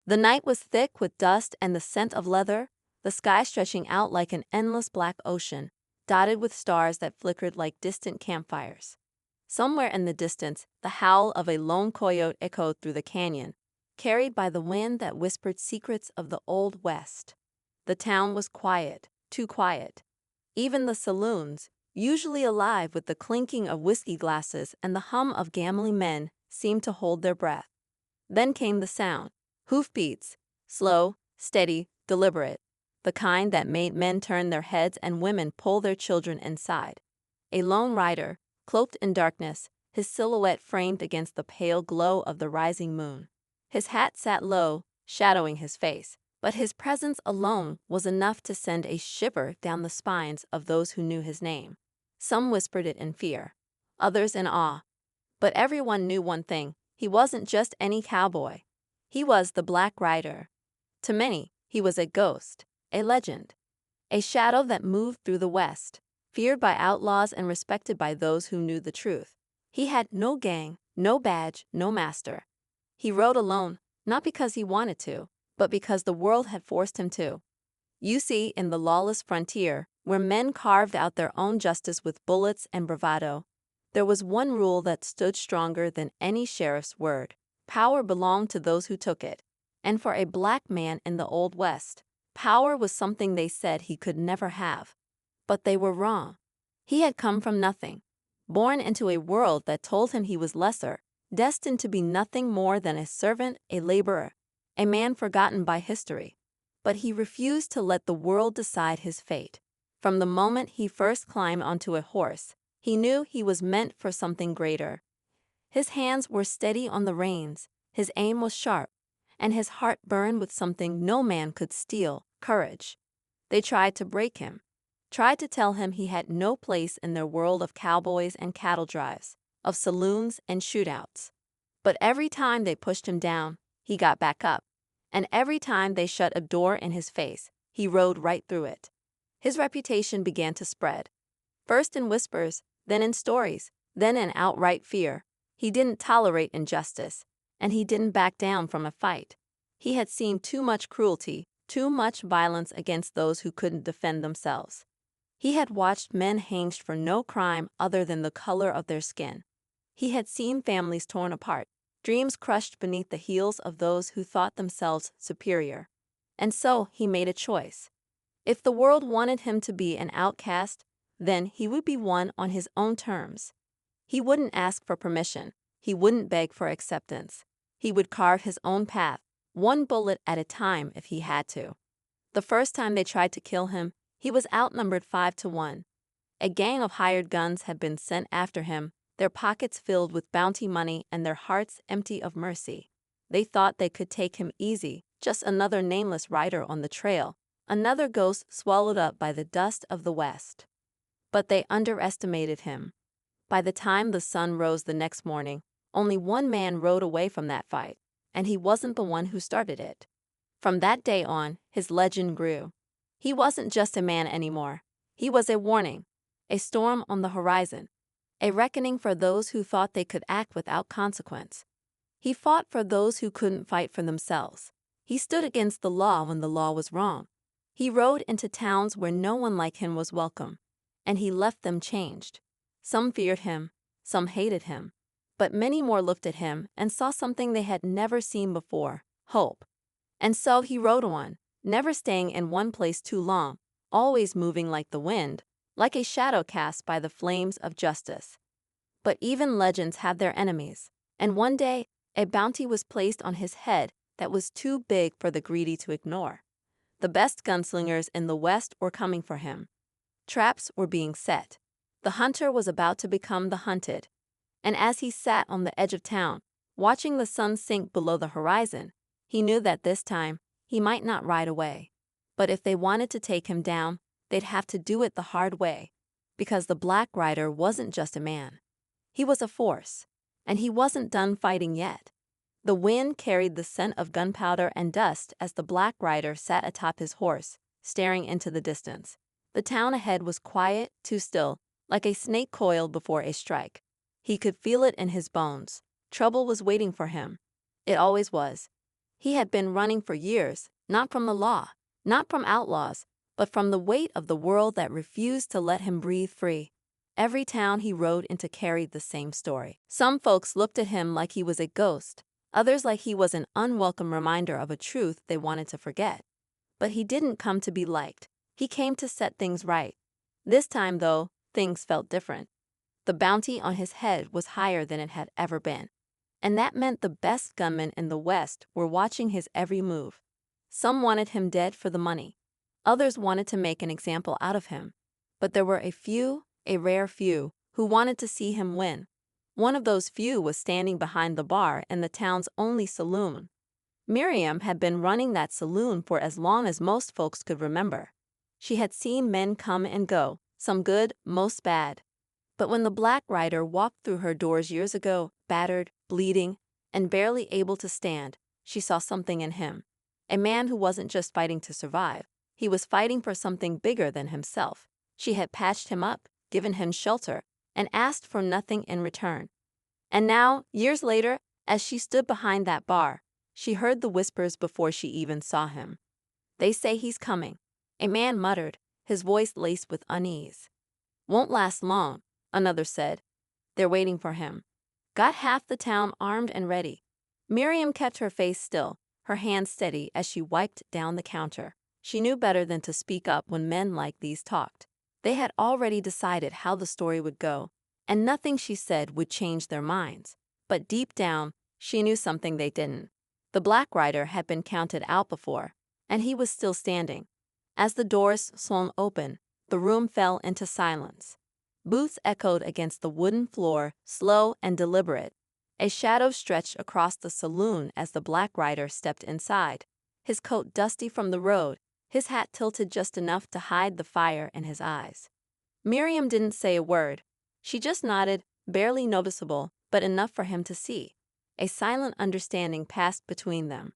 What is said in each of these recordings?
The night was thick with dust and the scent of leather, the sky stretching out like an endless black ocean, dotted with stars that flickered like distant campfires. Somewhere in the distance, the howl of a lone coyote echoed through the canyon, carried by the wind that whispered secrets of the Old West. The town was quiet, too quiet. Even the saloons, usually alive with the clinking of whiskey glasses and the hum of gambling men, seemed to hold their breath. Then came the sound. Hoofbeats, slow, steady, deliberate, the kind that made men turn their heads and women pull their children inside. A lone rider, cloaked in darkness, his silhouette framed against the pale glow of the rising moon. His hat sat low, shadowing his face, but his presence alone was enough to send a shiver down the spines of those who knew his name. Some whispered it in fear, others in awe. But everyone knew one thing: he wasn't just any cowboy. He was the Black Rider. To many, he was a ghost, a legend, a shadow that moved through the West, feared by outlaws and respected by those who knew the truth. He had no gang, no badge, no master. He rode alone, not because he wanted to, but because the world had forced him to. You see, in the lawless frontier, where men carved out their own justice with bullets and bravado, there was one rule that stood stronger than any sheriff's word: power belonged to those who took it. And for a black man in the Old West, power was something they said he could never have. But they were wrong. He had come from nothing, born into a world that told him he was lesser, destined to be nothing more than a servant, a laborer, a man forgotten by history. But he refused to let the world decide his fate. From the moment he first climbed onto a horse, he knew he was meant for something greater. His hands were steady on the reins, his aim was sharp, and his heart burned with something no man could steal: courage. They tried to break him, tried to tell him he had no place in their world of cowboys and cattle drives, of saloons and shootouts. But every time they pushed him down, he got back up. And every time they shut a door in his face, he rode right through it. His reputation began to spread. First in whispers, then in stories, then in outright fear. He didn't tolerate injustice, and he didn't back down from a fight. He had seen too much cruelty, too much violence against those who couldn't defend themselves. He had watched men hanged for no crime other than the color of their skin. He had seen families torn apart, dreams crushed beneath the heels of those who thought themselves superior. And so he made a choice. If the world wanted him to be an outcast, then he would be one on his own terms. He wouldn't ask for permission. He wouldn't beg for acceptance. He would carve his own path, one bullet at a time if he had to. The first time they tried to kill him, he was outnumbered 5-1. A gang of hired guns had been sent after him, their pockets filled with bounty money and their hearts empty of mercy. They thought they could take him easy, just another nameless rider on the trail, another ghost swallowed up by the dust of the West. But they underestimated him. By the time the sun rose the next morning, only one man rode away from that fight, and he wasn't the one who started it. From that day on, his legend grew. He wasn't just a man anymore. He was a warning, a storm on the horizon, a reckoning for those who thought they could act without consequence. He fought for those who couldn't fight for themselves. He stood against the law when the law was wrong. He rode into towns where no one like him was welcome, and he left them changed. Some feared him, some hated him, but many more looked at him and saw something they had never seen before: hope. And so he rode on, never staying in one place too long, always moving like the wind, like a shadow cast by the flames of justice. But even legends have their enemies, and one day a bounty was placed on his head that was too big for the greedy to ignore. The best gunslingers in the West were coming for him. Traps were being set. The hunter was about to become the hunted. And as he sat on the edge of town, watching the sun sink below the horizon, he knew that this time he might not ride away. But if they wanted to take him down, they'd have to do it the hard way, because the Black Rider wasn't just a man. He was a force, and he wasn't done fighting yet. The wind carried the scent of gunpowder and dust as the Black Rider sat atop his horse, staring into the distance. The town ahead was quiet, too still, like a snake coiled before a strike. He could feel it in his bones. Trouble was waiting for him. It always was. He had been running for years, not from the law, not from outlaws, but from the weight of the world that refused to let him breathe free. Every town he rode into carried the same story. Some folks looked at him like he was a ghost, others like he was an unwelcome reminder of a truth they wanted to forget. But he didn't come to be liked. He came to set things right. This time, though, things felt different. The bounty on his head was higher than it had ever been. And that meant the best gunmen in the West were watching his every move. Some wanted him dead for the money. Others wanted to make an example out of him. But there were a few, a rare few, who wanted to see him win. One of those few was standing behind the bar in the town's only saloon. Miriam had been running that saloon for as long as most folks could remember. She had seen men come and go, some good, most bad. But when the Black Rider walked through her doors years ago, battered, bleeding, and barely able to stand, she saw something in him. A man who wasn't just fighting to survive. He was fighting for something bigger than himself. She had patched him up, given him shelter, and asked for nothing in return. And now, years later, as she stood behind that bar, she heard the whispers before she even saw him. "They say he's coming," a man muttered, his voice laced with unease. "Won't last long," another said. "They're waiting for him." Got half the town armed and ready. Miriam kept her face still, her hands steady as she wiped down the counter. She knew better than to speak up when men like these talked. They had already decided how the story would go, and nothing she said would change their minds. But deep down, she knew something they didn't. The Black Rider had been counted out before, and he was still standing. As the doors swung open, the room fell into silence. Boots echoed against the wooden floor, slow and deliberate. A shadow stretched across the saloon as the Black Rider stepped inside, his coat dusty from the road, his hat tilted just enough to hide the fire in his eyes. Miriam didn't say a word. She just nodded, barely noticeable, but enough for him to see. A silent understanding passed between them.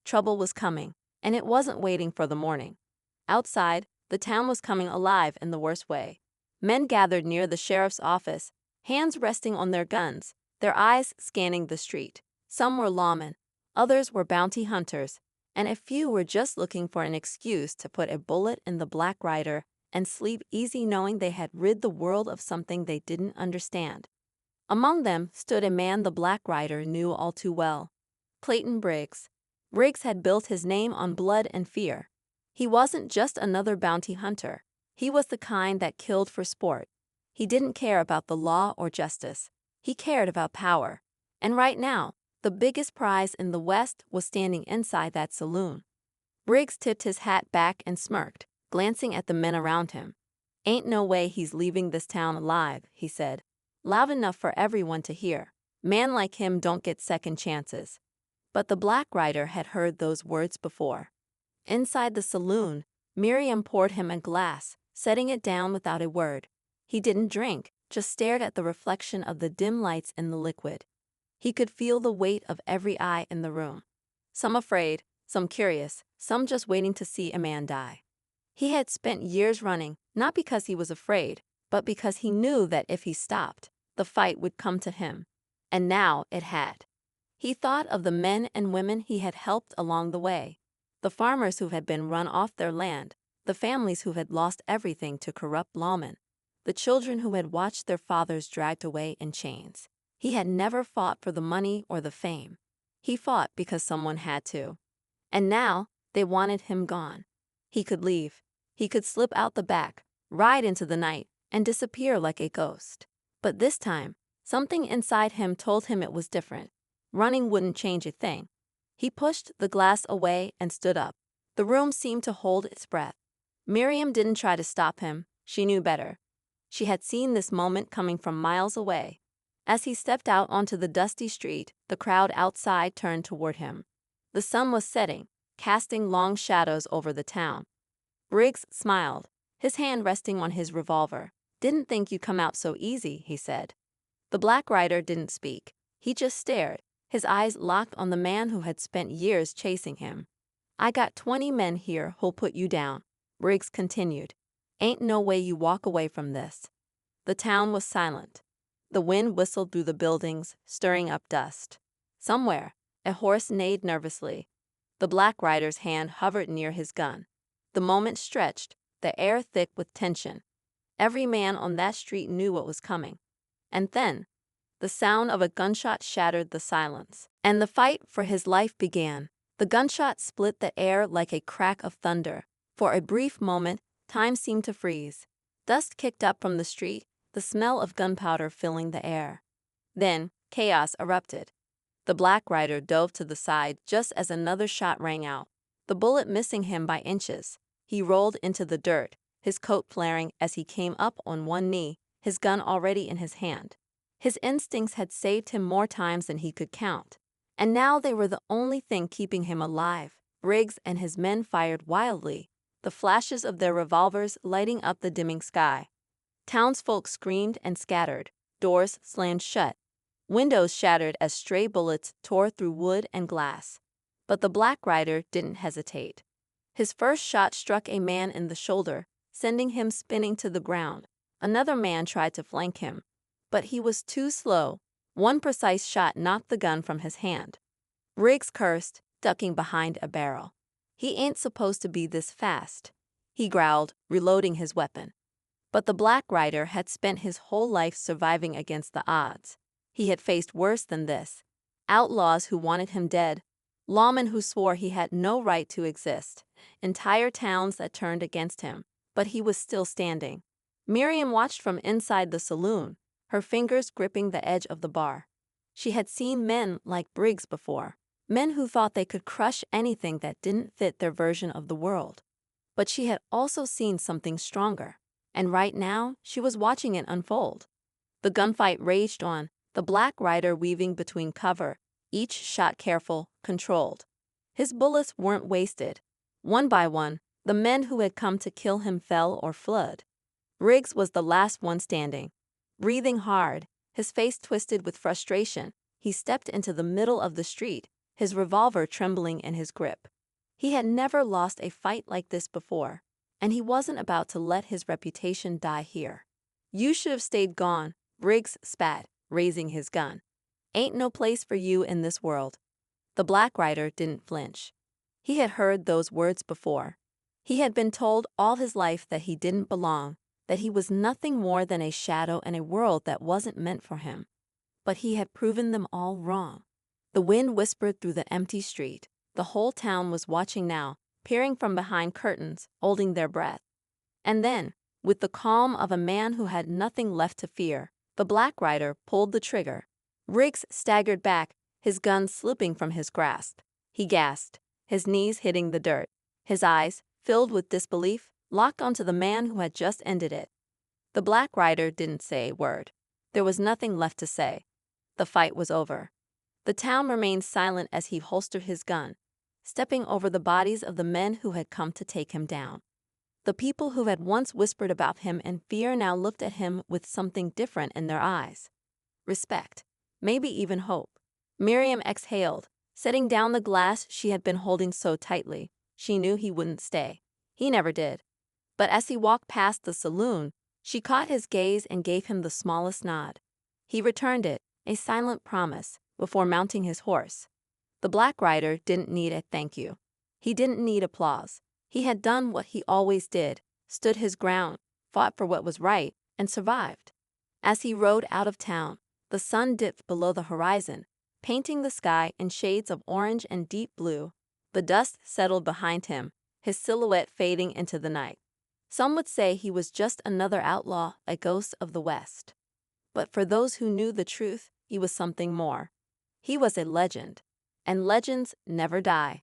Trouble was coming, and it wasn't waiting for the morning. Outside, the town was coming alive in the worst way. Men gathered near the sheriff's office, hands resting on their guns, their eyes scanning the street. Some were lawmen, others were bounty hunters, and a few were just looking for an excuse to put a bullet in the Black Rider and sleep easy knowing they had rid the world of something they didn't understand. Among them stood a man the Black Rider knew all too well, Clayton Briggs. Briggs had built his name on blood and fear. He wasn't just another bounty hunter. He was the kind that killed for sport. He didn't care about the law or justice. He cared about power. And right now, the biggest prize in the West was standing inside that saloon. Briggs tipped his hat back and smirked, glancing at the men around him. "Ain't no way he's leaving this town alive," he said, loud enough for everyone to hear. "Man like him don't get second chances." But the Black Rider had heard those words before. Inside the saloon, Miriam poured him a glass, setting it down without a word. He didn't drink, just stared at the reflection of the dim lights in the liquid. He could feel the weight of every eye in the room. Some afraid, some curious, some just waiting to see a man die. He had spent years running, not because he was afraid, but because he knew that if he stopped, the fight would come to him. And now it had. He thought of the men and women he had helped along the way, the farmers who had been run off their land, the families who had lost everything to corrupt lawmen, the children who had watched their fathers dragged away in chains. He had never fought for the money or the fame. He fought because someone had to. And now, they wanted him gone. He could leave. He could slip out the back, ride into the night, and disappear like a ghost. But this time, something inside him told him it was different. Running wouldn't change a thing. He pushed the glass away and stood up. The room seemed to hold its breath. Miriam didn't try to stop him. She knew better. She had seen this moment coming from miles away. As he stepped out onto the dusty street, the crowd outside turned toward him. The sun was setting, casting long shadows over the town. Briggs smiled, his hand resting on his revolver. "Didn't think you'd come out so easy," he said. The Black Rider didn't speak. He just stared, his eyes locked on the man who had spent years chasing him. "I got 20 men here who'll put you down," Briggs continued. "Ain't no way you walk away from this." The town was silent. The wind whistled through the buildings, stirring up dust. Somewhere, a horse neighed nervously. The Black Rider's hand hovered near his gun. The moment stretched, the air thick with tension. Every man on that street knew what was coming. And then, the sound of a gunshot shattered the silence, and the fight for his life began. The gunshot split the air like a crack of thunder. For a brief moment, time seemed to freeze. Dust kicked up from the street, the smell of gunpowder filling the air. Then, chaos erupted. The Black Rider dove to the side just as another shot rang out, the bullet missing him by inches. He rolled into the dirt, his coat flaring as he came up on one knee, his gun already in his hand. His instincts had saved him more times than he could count, and now they were the only thing keeping him alive. Briggs and his men fired wildly, the flashes of their revolvers lighting up the dimming sky. Townsfolk screamed and scattered, doors slammed shut, windows shattered as stray bullets tore through wood and glass. But the Black Rider didn't hesitate. His first shot struck a man in the shoulder, sending him spinning to the ground. Another man tried to flank him, but he was too slow. One precise shot knocked the gun from his hand. Briggs cursed, ducking behind a barrel. "He ain't supposed to be this fast," he growled, reloading his weapon. But the Black Rider had spent his whole life surviving against the odds. He had faced worse than this. Outlaws who wanted him dead, lawmen who swore he had no right to exist, entire towns that turned against him. But he was still standing. Miriam watched from inside the saloon, her fingers gripping the edge of the bar. She had seen men like Briggs before, men who thought they could crush anything that didn't fit their version of the world. But she had also seen something stronger, and right now she was watching it unfold. The gunfight raged on, the Black Rider weaving between cover, each shot careful, controlled. His bullets weren't wasted. One by one, the men who had come to kill him fell or fled. Briggs was the last one standing. Breathing hard, his face twisted with frustration, he stepped into the middle of the street, his revolver trembling in his grip. He had never lost a fight like this before, and he wasn't about to let his reputation die here. "You should have stayed gone," Briggs spat, raising his gun. "Ain't no place for you in this world." The Black Rider didn't flinch. He had heard those words before. He had been told all his life that he didn't belong, that he was nothing more than a shadow in a world that wasn't meant for him. But he had proven them all wrong. The wind whispered through the empty street. The whole town was watching now, peering from behind curtains, holding their breath. And then, with the calm of a man who had nothing left to fear, the Black Rider pulled the trigger. Briggs staggered back, his gun slipping from his grasp. He gasped, his knees hitting the dirt. His eyes, filled with disbelief, locked onto the man who had just ended it. The Black Rider didn't say a word. There was nothing left to say. The fight was over. The town remained silent as he holstered his gun, stepping over the bodies of the men who had come to take him down. The people who had once whispered about him in fear now looked at him with something different in their eyes. Respect, maybe even hope. Miriam exhaled, setting down the glass she had been holding so tightly. She knew he wouldn't stay. He never did. But as he walked past the saloon, she caught his gaze and gave him the smallest nod. He returned it, a silent promise, before mounting his horse. The Black Rider didn't need a thank you. He didn't need applause. He had done what he always did, stood his ground, fought for what was right, and survived. As he rode out of town, the sun dipped below the horizon, painting the sky in shades of orange and deep blue. The dust settled behind him, his silhouette fading into the night. Some would say he was just another outlaw, a ghost of the West. But for those who knew the truth, he was something more. He was a legend, and legends never die.